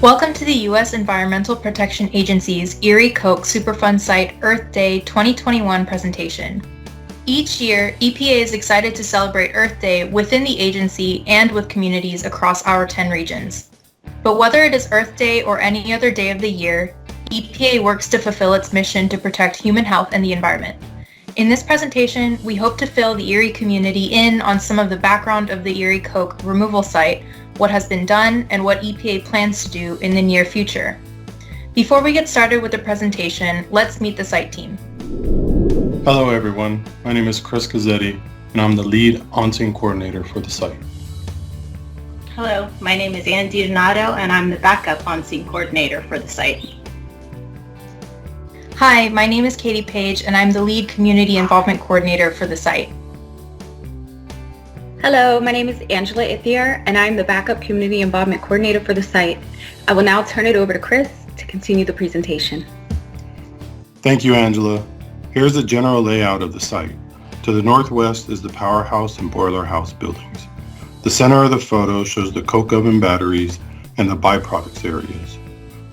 Welcome to the U.S. Environmental Protection Agency's Erie Coke Superfund Site Earth Day 2021 presentation. Each year, EPA is excited to celebrate Earth Day within the agency and with communities across our 10 regions. But whether it is Earth Day or any other day of the year, EPA works to fulfill its mission to protect human health and the environment. In this presentation, we hope to fill the Erie community in on some of the background of the Erie Coke removal site, what has been done, and what EPA plans to do in the near future. Before we get started with the presentation, let's meet the site team. Hello everyone, my name is Chris Gazzetti, and I'm the lead on-scene coordinator for the site. Hello, my name is Ann DiDonato, and I'm the backup on-scene coordinator for the site. Hi, my name is Katie Page, and I'm the lead community involvement coordinator for the site. Hello, my name is Angela Ithier, and I'm the backup community involvement coordinator for the site. I will now turn it over to Chris to continue the presentation. Thank you, Angela. Here's the general layout of the site. To the northwest is the powerhouse and boiler house buildings. The center of the photo shows the coke oven batteries and the byproducts areas.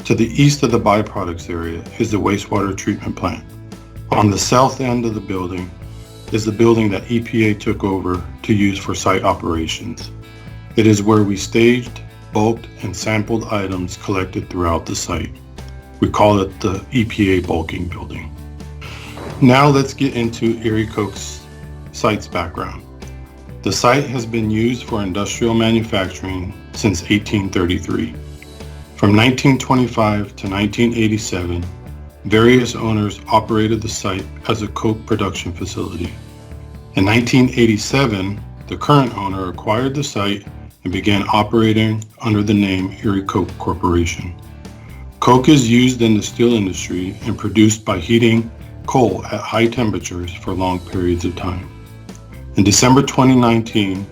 To the east of the byproducts area is the wastewater treatment plant. On the south end of the building is the building that EPA took over to use for site operations. It is where we staged, bulked, and sampled items collected throughout the site. We call it the EPA bulking building. Now let's get into Erie Coke's site's background. The site has been used for industrial manufacturing since 1833. From 1925 to 1987, various owners operated the site as a coke production facility. In 1987, the current owner acquired the site and began operating under the name Erie Coke Corporation. Coke is used in the steel industry and produced by heating coal at high temperatures for long periods of time. In December 2019,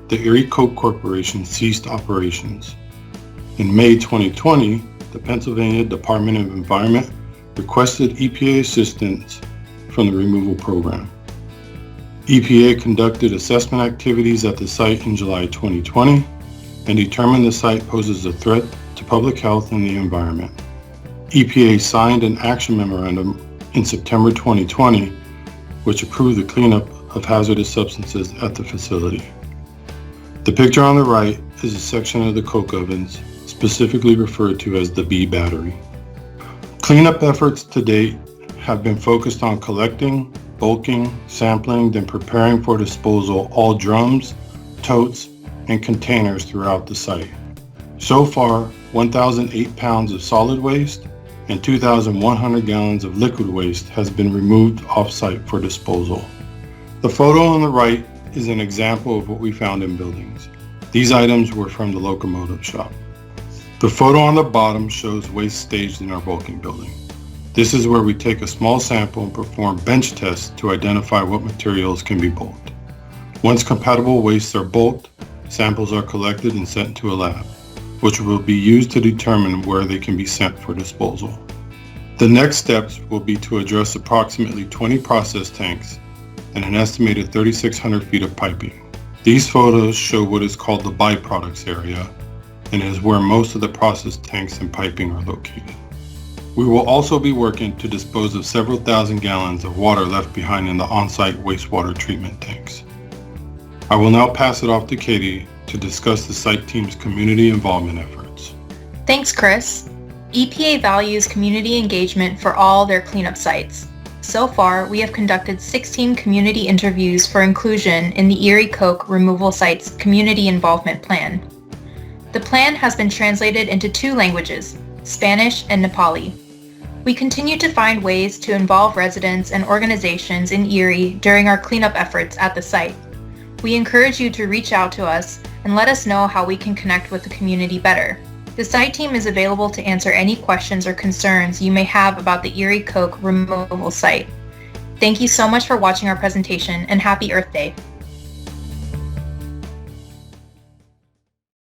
the Erie Coke Corporation ceased operations. In May 2020, the Pennsylvania Department of Environment requested EPA assistance from the removal program. EPA conducted assessment activities at the site in July 2020 and determined the site poses a threat to public health and the environment. EPA signed an action memorandum in September 2020, which approved the cleanup of hazardous substances at the facility. The picture on the right is a section of the coke ovens, specifically referred to as the B battery. Cleanup efforts to date have been focused on collecting, bulking, sampling, then preparing for disposal all drums, totes, and containers throughout the site. So far, 1,008 pounds of solid waste and 2,100 gallons of liquid waste has been removed off-site for disposal. The photo on the right is an example of what we found in buildings. These items were from the locomotive shop. The photo on the bottom shows waste staged in our bulking building. This is where we take a small sample and perform bench tests to identify what materials can be bulked. Once compatible wastes are bulked, samples are collected and sent to a lab, which will be used to determine where they can be sent for disposal. The next steps will be to address approximately 20 process tanks and an estimated 3,600 feet of piping. These photos show what is called the byproducts area, and is where most of the process tanks and piping are located. We will also be working to dispose of several thousand gallons of water left behind in the on-site wastewater treatment tanks. I will now pass it off to Katie to discuss the site team's community involvement efforts. Thanks, Chris. EPA values community engagement for all their cleanup sites. So far, we have conducted 16 community interviews for inclusion in the Erie Coke removal site's community involvement plan. The plan has been translated into 2 languages, Spanish and Nepali. We continue to find ways to involve residents and organizations in Erie during our cleanup efforts at the site. We encourage you to reach out to us and let us know how we can connect with the community better. The site team is available to answer any questions or concerns you may have about the Erie Coke removal site. Thank you so much for watching our presentation, and happy Earth Day.